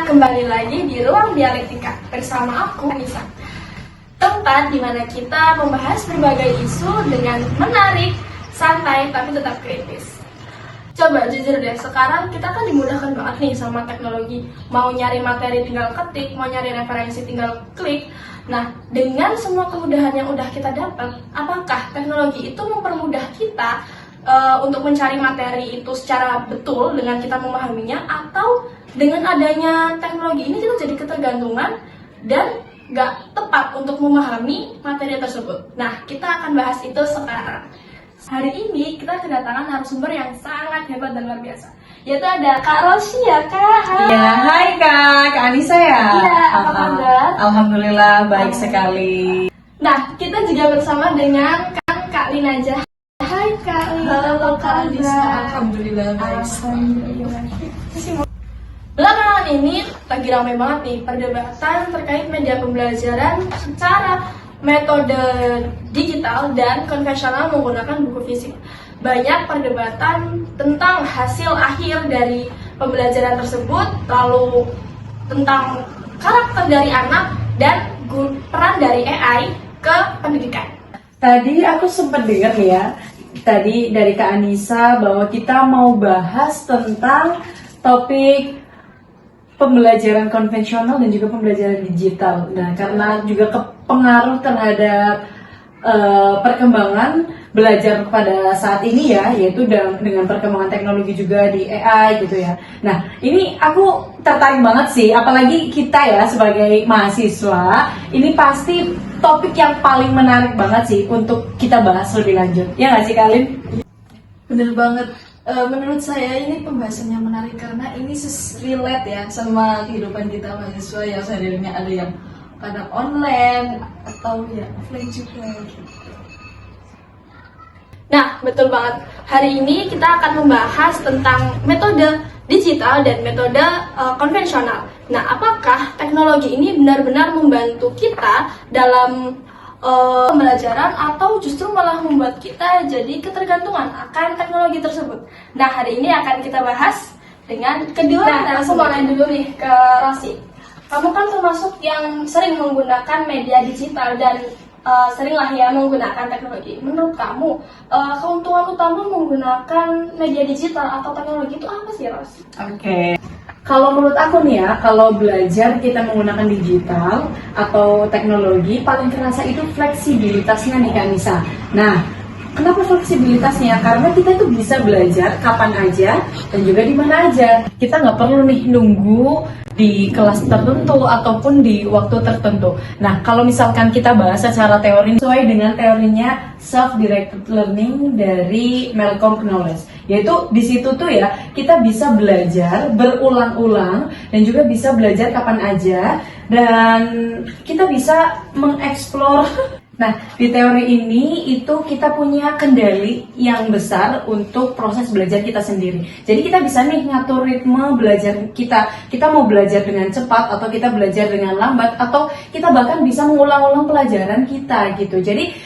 kembali lagi di Ruang Dialektika bersama aku, Anissa. Tempat di mana kita membahas berbagai isu dengan menarik, santai, tapi tetap kritis. Coba jujur deh, sekarang kita kan dimudahkan banget nih sama teknologi. Mau nyari materi tinggal ketik, mau nyari referensi tinggal klik. Nah, dengan semua kemudahan yang udah kita dapat, apakah teknologi itu mempermudah kita untuk mencari materi itu secara betul dengan kita memahaminya, atau dengan adanya teknologi ini kita jadi ketergantungan dan gak tepat untuk memahami materi tersebut. Nah, kita akan bahas itu sekarang. Hari ini kita kedatangan narasumber yang sangat hebat dan luar biasa, yaitu ada Kak Rosia. Kak, hai. Ya, hai Kak Anissa ya? Iya, apa kabar? Alhamdulillah baik sekali. Nah, kita juga bersama dengan Kak Linaja. Hai Kak Lina. Halo Kak Anissa, Alhamdulillah. alhamdulillah baik sekali. Belakangan ini lagi ramai banget nih perdebatan terkait media pembelajaran secara metode digital dan konvensional menggunakan buku fisik. Banyak perdebatan tentang hasil akhir dari pembelajaran tersebut, lalu tentang karakter dari anak dan peran dari AI ke pendidikan. Tadi aku sempat dengar nih ya, tadi dari Kak Anissa bahwa kita mau bahas tentang topik pembelajaran konvensional dan juga pembelajaran digital. Nah, karena juga pengaruh terhadap perkembangan belajar pada saat ini ya, yaitu dengan perkembangan teknologi juga di AI gitu ya. Nah, ini aku tertarik banget sih, apalagi kita ya sebagai mahasiswa, ini pasti topik yang paling menarik banget sih untuk kita bahas lebih lanjut. Ya nggak sih Kalin? Bener banget. Menurut saya ini pembahasan yang menarik karena ini relate ya sama kehidupan kita mahasiswa yang sehari-harinya ada yang kadang online atau ya offline juga. Nah, betul banget. Hari ini kita akan membahas tentang metode digital dan metode konvensional. Nah, apakah teknologi ini benar-benar membantu kita dalam pembelajaran atau justru malah membuat kita jadi ketergantungan akan teknologi tersebut? Nah, hari ini akan kita bahas dengan kedua. Nah, aku mau nanya dulu nih ke Rosi. Kamu kan termasuk yang sering menggunakan media digital dan seringlah ya menggunakan teknologi. Menurut kamu, keuntungan utama menggunakan media digital atau teknologi itu apa sih, Ros? Oke. Kalau menurut aku nih ya, kalau belajar kita menggunakan digital atau teknologi, paling kerasa itu fleksibilitasnya nih Kak Nisa. Nah, kenapa fleksibilitasnya? Karena kita itu bisa belajar kapan aja dan juga di mana aja. Kita nggak perlu nih nunggu di kelas tertentu ataupun di waktu tertentu. Nah, kalau misalkan kita bahas secara teori sesuai dengan teorinya self-directed learning dari Malcolm Knowles, yaitu di situ tuh ya kita bisa belajar berulang-ulang dan juga bisa belajar kapan aja dan kita bisa mengeksplor. Nah, di teori ini itu kita punya kendali yang besar untuk proses belajar kita sendiri. Jadi kita bisa nih ngatur ritme belajar kita. Kita mau belajar dengan cepat atau kita belajar dengan lambat atau kita bahkan bisa mengulang-ulang pelajaran kita gitu. Jadi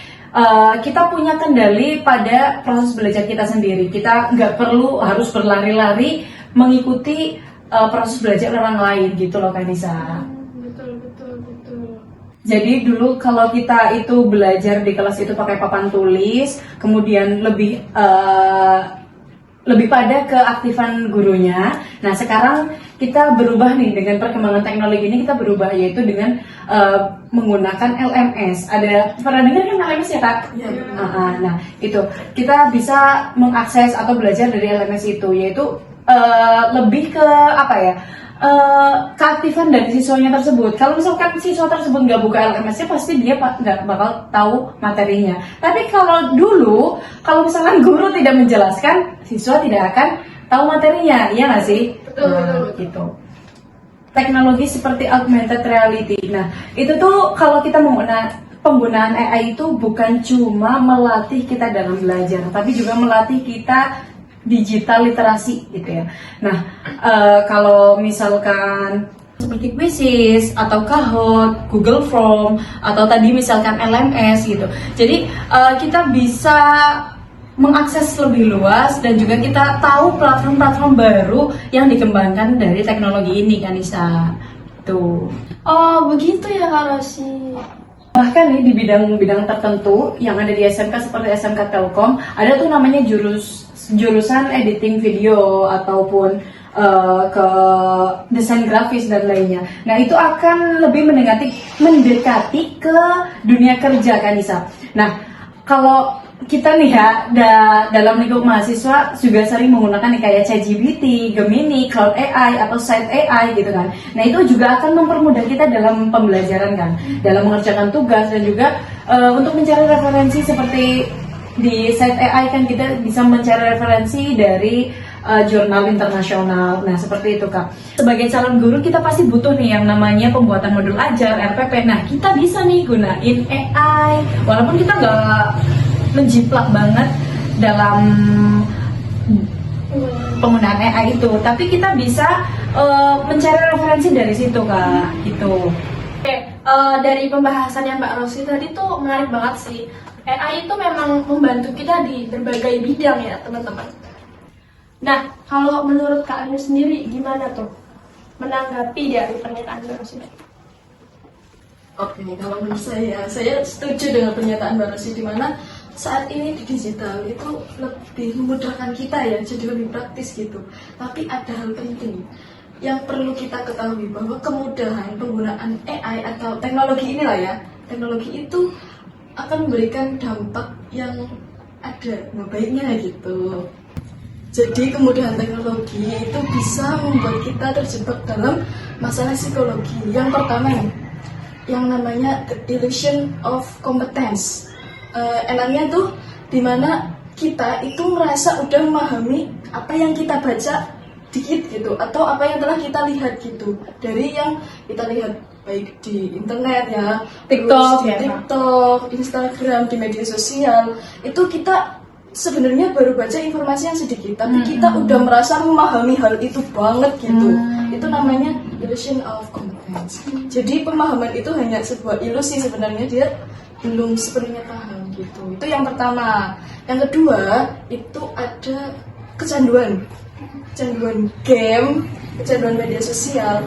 kita punya kendali pada proses belajar kita sendiri. Kita nggak perlu harus berlari-lari mengikuti proses belajar orang lain gitu loh Kak Nisa. Jadi dulu kalau kita itu belajar di kelas itu pakai papan tulis, kemudian lebih pada keaktifan gurunya. Nah, sekarang kita berubah nih dengan perkembangan teknologi ini, kita berubah yaitu dengan menggunakan LMS. Ada pernah dengar kan LMS ya Kak? Iya. Nah, itu kita bisa mengakses atau belajar dari LMS itu, yaitu lebih ke apa ya? Keaktifan dari siswanya tersebut. Kalau misalkan siswa tersebut nggak buka LMS-nya, pasti dia nggak bakal tahu materinya. Tapi kalau dulu, kalau misalkan guru tidak menjelaskan, siswa tidak akan tahu materinya, iya nggak sih? Betul. Gitu. Teknologi seperti augmented reality. Nah, itu tuh kalau kita penggunaan AI itu bukan cuma melatih kita dalam belajar, tapi juga melatih kita digital literasi gitu ya. Nah, kalau misalkan seperti Quizzes atau Kahoot, Google Form atau tadi misalkan LMS gitu. Jadi kita bisa mengakses lebih luas dan juga kita tahu platform-platform baru yang dikembangkan dari teknologi ini kan Nisa. Tuh. Oh begitu ya Kak Rosi. Bahkan nih di bidang-bidang tertentu yang ada di SMK seperti SMK Telkom ada tuh namanya jurusan editing video ataupun ke desain grafis dan lainnya. Nah itu akan lebih mendekati ke dunia kerja kan Nisa. Nah kalau kita nih ya dalam lingkup mahasiswa juga sering menggunakan nih kayak ChatGPT, Gemini, Cloud AI atau Site AI gitu kan. Nah itu juga akan mempermudah kita dalam pembelajaran kan, dalam mengerjakan tugas dan juga untuk mencari referensi seperti di Site AI kan kita bisa mencari referensi dari jurnal internasional. Nah seperti itu Kak. Sebagai calon guru kita pasti butuh nih yang namanya pembuatan modul ajar RPP. Nah kita bisa nih gunain AI walaupun kita nggak menjiplak banget dalam penggunaan AI itu, tapi kita bisa mencari referensi dari situ Kak, gitu. Oke, dari pembahasan yang Mbak Rosi tadi tuh menarik banget sih. AI itu memang membantu kita di berbagai bidang ya teman-teman. Nah, kalau menurut Kak Anu sendiri gimana tuh menanggapi dari pernyataan Mbak Rosi? Oke, kalau menurut saya setuju dengan pernyataan Mbak Rosi di mana saat ini di digital itu lebih memudahkan kita ya, jadi lebih praktis gitu. Tapi ada hal penting yang perlu kita ketahui bahwa kemudahan penggunaan AI atau teknologi inilah ya, teknologi itu akan memberikan dampak yang ada baiknya gitu. Jadi kemudahan teknologi itu bisa membuat kita terjebak dalam masalah psikologi. Yang pertama nih, yang namanya the illusion of competence. Enaknya tuh dimana kita itu merasa udah memahami apa yang kita baca dikit gitu, atau apa yang telah kita lihat gitu dari yang kita lihat baik di internet ya, TikTok, di TikTok, Instagram, di media sosial. Itu kita sebenarnya baru baca informasi yang sedikit, tapi kita udah merasa memahami hal itu banget gitu. Itu namanya illusion of competence. Jadi pemahaman itu hanya sebuah ilusi, sebenarnya dia belum sepenuhnya paham gitu. Itu yang pertama. Yang kedua itu ada kecanduan game, kecanduan media sosial.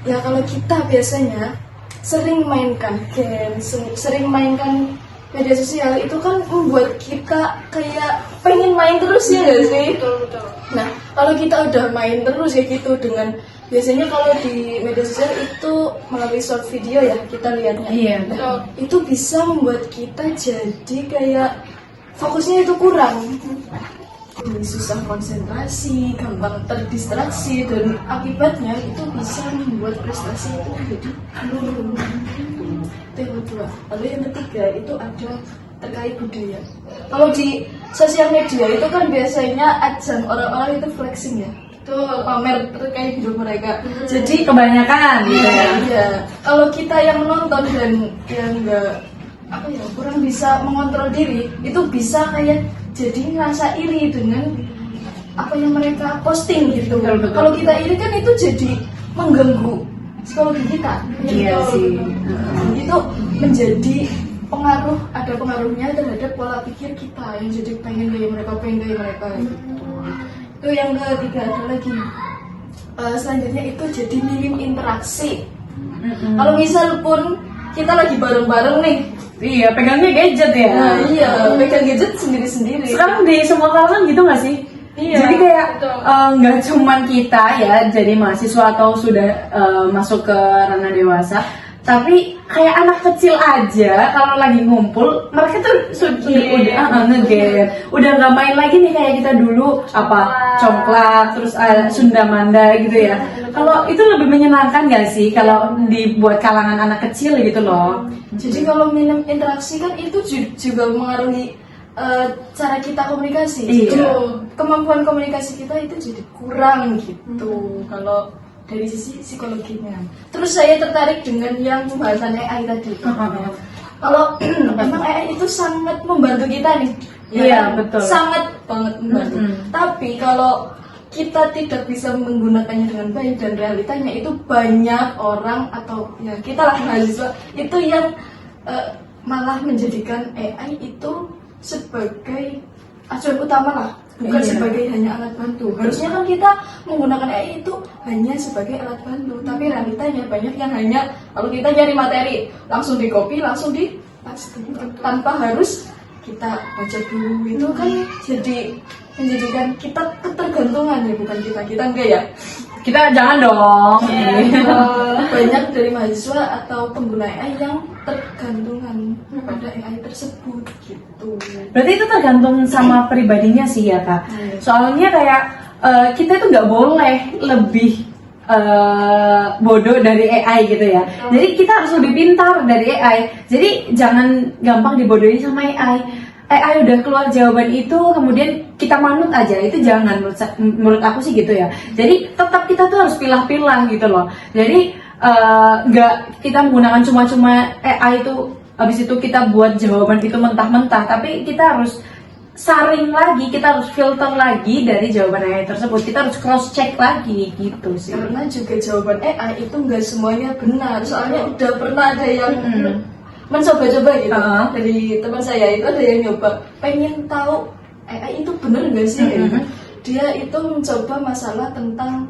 Ya kalau kita biasanya sering mainkan game, sering mainkan media sosial, itu kan membuat kita kayak pengen main terus ya gak sih? Betul. Nah kalau kita udah main terus ya gitu dengan biasanya kalau di media sosial itu melalui short video ya kita lihatnya. Iya. Nah, itu bisa membuat kita jadi kayak fokusnya itu kurang, susah konsentrasi, gampang terdistraksi, dan akibatnya itu bisa membuat prestasi itu menjadi menurun. Itu yang kedua. Lalu yang ketiga itu ada terkait budaya. Kalau di sosial media itu kan biasanya ajang orang-orang itu flexing ya, itu pamer terkait hidup mereka. Jadi Kebanyakan gitu ya. iya, kalau kita yang menonton dan yang enggak kurang bisa mengontrol diri, itu bisa kayak jadi ngerasa iri dengan apa yang mereka posting gitu. Betul. Kalau kita iri kan itu jadi mengganggu psikologi kita. Iya sih. Itu menjadi ada pengaruhnya terhadap pola pikir kita yang jadi pengen kayak mereka gitu. Itu yang ketiga ada lagi. Selanjutnya itu jadi minim interaksi. Kalau misal pun kita lagi bareng-bareng nih, Iya, pegangnya gadget ya. nah iya, pegang gadget sendiri-sendiri. Sekarang di semua kalangan gitu nggak sih? Iya, Jadi kayak betul. nggak cuman kita ya, jadi mahasiswa atau sudah masuk ke ranah dewasa, tapi kayak anak kecil aja kalau lagi ngumpul, mereka tuh udah ngegame, udah nggak main lagi nih kayak kita dulu congklak, terus Sunda Manda gitu ya. Kalau itu lebih menyenangkan nggak sih kalau dibuat kalangan anak kecil gitu loh? Jadi kalau minim interaksi kan itu juga mengaruhi cara kita komunikasi. Iya. Jadi, kemampuan komunikasi kita itu jadi kurang gitu. Kalau dari sisi psikologinya. Terus saya tertarik dengan yang pembahasan AI tadi. Kalau memang AI itu sangat membantu kita nih. Iya, betul. Sangat banget membantu. Tapi kalau kita tidak bisa menggunakannya dengan baik dan realitanya itu banyak orang atau ya kita lah mahasiswa itu yang malah menjadikan AI itu sebagai acuan utama lah, bukan Iya. sebagai hanya alat bantu. Harusnya kan kita menggunakan AI itu hanya sebagai alat bantu, tapi realitanya banyak yang hanya kalau kita nyari materi langsung di copy, langsung di paste tanpa harus kita baca dulu. Itu kan jadi menjadikan kita ketergantungan ya, bukan kita enggak ya. Kita jangan dong. Banyak dari mahasiswa atau pengguna AI yang tergantungan pada AI tersebut gitu. Berarti itu tergantung sama pribadinya sih ya kak. Soalnya kayak kita itu nggak boleh lebih bodoh dari AI gitu ya. Jadi kita harus lebih pintar dari AI. Jadi jangan gampang dibodohin sama AI. AI udah keluar jawaban itu, kemudian kita manut aja, itu jangan menurut aku sih gitu ya. Jadi tetap kita tuh harus pilah-pilah gitu loh. Jadi nggak kita menggunakan cuma-cuma AI itu, habis itu kita buat jawaban itu mentah-mentah, tapi kita harus saring lagi, kita harus filter lagi dari jawaban AI tersebut. Kita harus cross check lagi gitu sih. Karena juga jawaban AI itu nggak semuanya benar. Soalnya udah pernah ada yang mencoba-coba gitu. Dari teman saya itu ada yang nyoba pengen tahu AI itu benar nggak sih gitu. Dia itu mencoba masalah tentang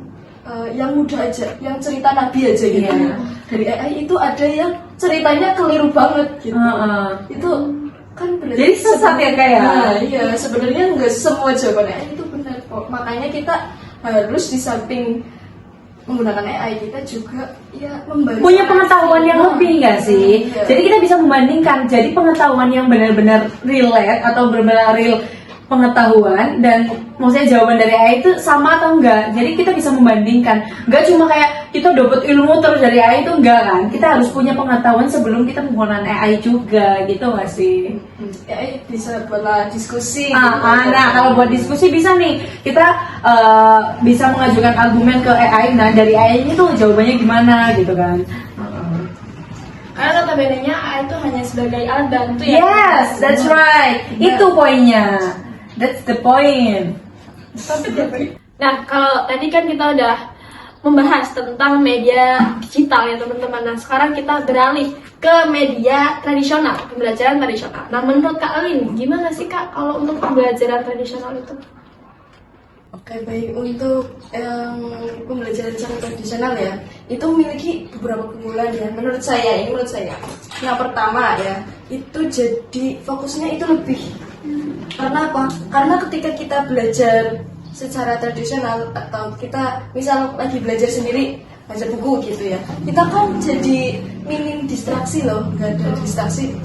yang mudah aja, yang cerita Nabi aja gitu. Dari AI itu ada yang ceritanya keliru banget gitu. Itu kan berarti Jadi sesat ya kayak. Nah, iya, sebenarnya nggak semua jawaban AI itu benar kok. Makanya kita harus di samping menggunakan AI, kita juga ya membaca, punya pengetahuan yang lebih nggak sih? Iya. Jadi kita bisa membandingkan. Jadi pengetahuan yang benar-benar relate atau benar-benar real pengetahuan dan maksudnya jawaban dari AI itu sama atau enggak. Jadi kita bisa membandingkan. Enggak cuma kayak kita dapat ilmu terus dari AI itu enggak kan. Kita harus punya pengetahuan sebelum kita menggunakan AI juga gitu nggak sih? AI bisa buat diskusi. Nah kalau buat diskusi bisa nih kita bisa mengajukan argumen ke AI. Nah dari AI ini tuh jawabannya gimana gitu kan? Karena notabene-nya AI itu hanya sebagai alat bantu ya. Yes, that's right. Itu poinnya. That's the point. Nah, kalau tadi kan kita udah membahas tentang media digital ya teman-teman. Nah, sekarang kita beralih ke media tradisional, pembelajaran tradisional. Nah, menurut Kak Alin, gimana sih Kak kalau untuk pembelajaran tradisional itu? Oke, baik, untuk pembelajaran secara tradisional ya, itu memiliki beberapa keunggulan ya. Menurut saya, yang pertama ya, itu jadi fokusnya itu lebih. Karena apa? Karena ketika kita belajar secara tradisional atau kita misal lagi belajar sendiri baca buku gitu ya, kita kan jadi minim distraksi loh, nggak ada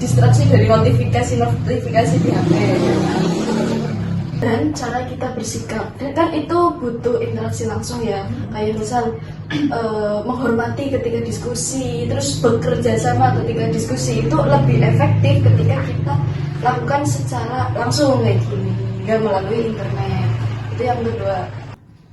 distraksi dari notifikasi di HP. Dan cara kita bersikap, dan kan itu butuh interaksi langsung ya, kayak misal menghormati ketika diskusi, terus bekerja sama ketika diskusi itu lebih efektif ketika kita lakukan secara langsung kayak gini, nggak melalui internet. Itu yang kedua.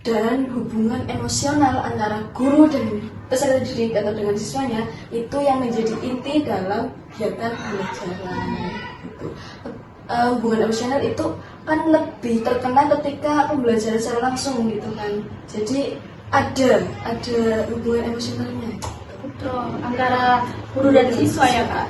Dan hubungan emosional antara guru dan peserta didik atau dengan siswanya itu yang menjadi inti dalam kegiatan pembelajaran. Gitu. Hubungan emosional itu kan lebih terkena ketika pembelajaran secara langsung gitu kan. Jadi ada hubungan emosionalnya. Betul, antara guru dan siswa ya Kak.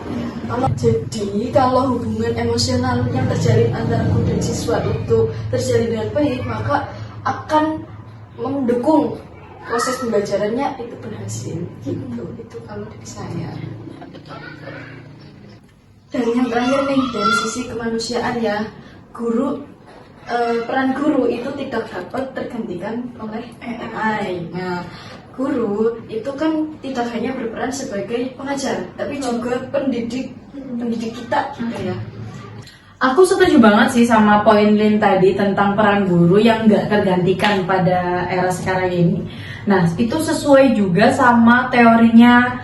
Kalau hubungan emosional yang terjalin antara guru dan siswa itu terjalin dengan baik, maka akan mendukung proses pembelajarannya itu berhasil gitu. Itu kalau dari saya. Dan yang terakhir nih dari sisi kemanusiaan ya, peran guru itu tidak dapat tergantikan oleh AI. Nah, guru itu kan tidak hanya berperan sebagai pengajar, tapi juga pendidik kita gitu ya. Aku setuju banget sih sama poin Lin tadi tentang peran guru yang nggak tergantikan pada era sekarang ini. Nah, itu sesuai juga sama teorinya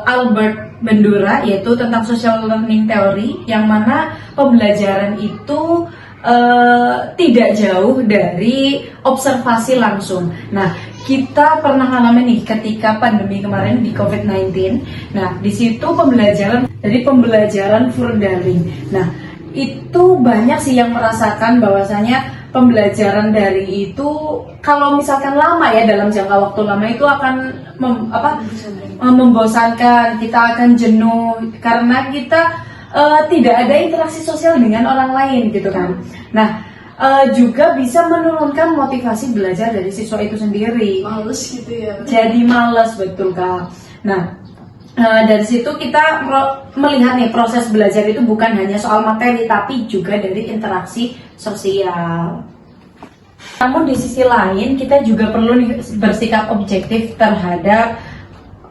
Albert Bandura, yaitu tentang social learning theory, yang mana pembelajaran itu tidak jauh dari observasi langsung. Nah, kita pernah ngalamin nih ketika pandemi kemarin di COVID-19. Nah, di situ pembelajaran full daring. Nah, itu banyak sih yang merasakan bahwasanya pembelajaran daring itu kalau misalkan lama ya, dalam jangka waktu lama itu akan membosankan, kita akan jenuh karena kita tidak ada interaksi sosial dengan orang lain gitu kan. Nah, juga bisa menurunkan motivasi belajar dari siswa itu sendiri. Males gitu ya. Jadi malas, betul Kak. Nah, dari situ kita melihat nih proses belajar itu bukan hanya soal materi tapi juga dari interaksi sosial. Namun di sisi lain kita juga perlu bersikap objektif terhadap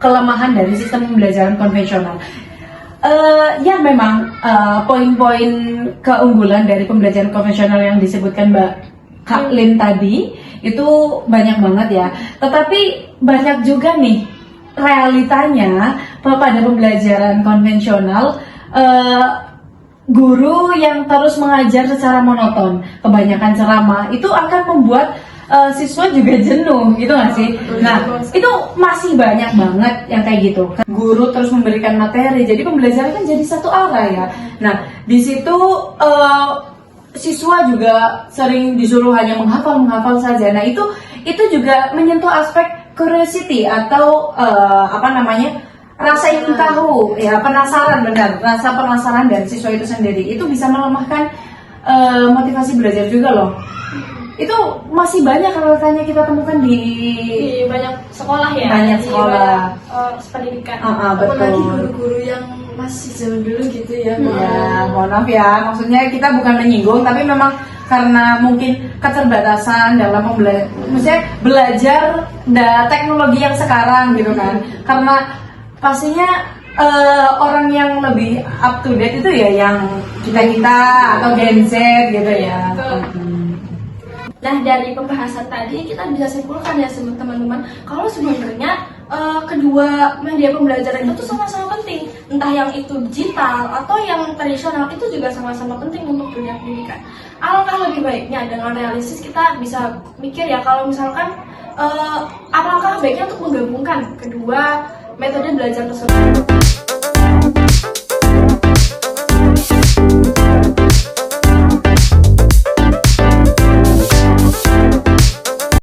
kelemahan dari sistem pembelajaran konvensional. Ya memang poin-poin keunggulan dari pembelajaran konvensional yang disebutkan Mbak Kak Lin tadi itu banyak banget ya. Tetapi banyak juga nih realitanya pada pembelajaran konvensional guru yang terus mengajar secara monoton, kebanyakan ceramah itu akan membuat siswa juga jenuh gitu nggak sih? Nah itu masih banyak banget yang kayak gitu. Guru terus memberikan materi, jadi pembelajaran kan jadi satu arah ya. Nah di situ siswa juga sering disuruh hanya menghafal saja. Nah itu juga menyentuh aspek curiosity atau rasa ingin tahu, ya penasaran, benar, rasa penasaran dari siswa itu sendiri. Itu bisa melemahkan motivasi belajar juga loh. Itu masih banyak realitanya kita temukan di banyak sekolah ya, banyak sekolah, di banyak, pendidikan. Betul. Apalagi guru-guru yang masih zaman dulu gitu ya. Ya, mohon maaf ya, maksudnya kita bukan menyinggung, tapi memang karena mungkin keterbatasan dalam maksudnya belajar teknologi yang sekarang gitu kan. Karena pastinya orang yang lebih up to date itu ya yang kita atau Gen Z gitu ya. Nah dari pembahasan tadi kita bisa simpulkan ya teman-teman kalau sebenarnya kedua media pembelajaran itu tuh sama-sama penting, entah yang itu digital atau yang tradisional itu juga sama-sama penting untuk dunia pendidikan. Alangkah lebih baiknya dengan realistis kita bisa mikir ya kalau misalkan alangkah baiknya untuk menggabungkan kedua metode belajar tersebut.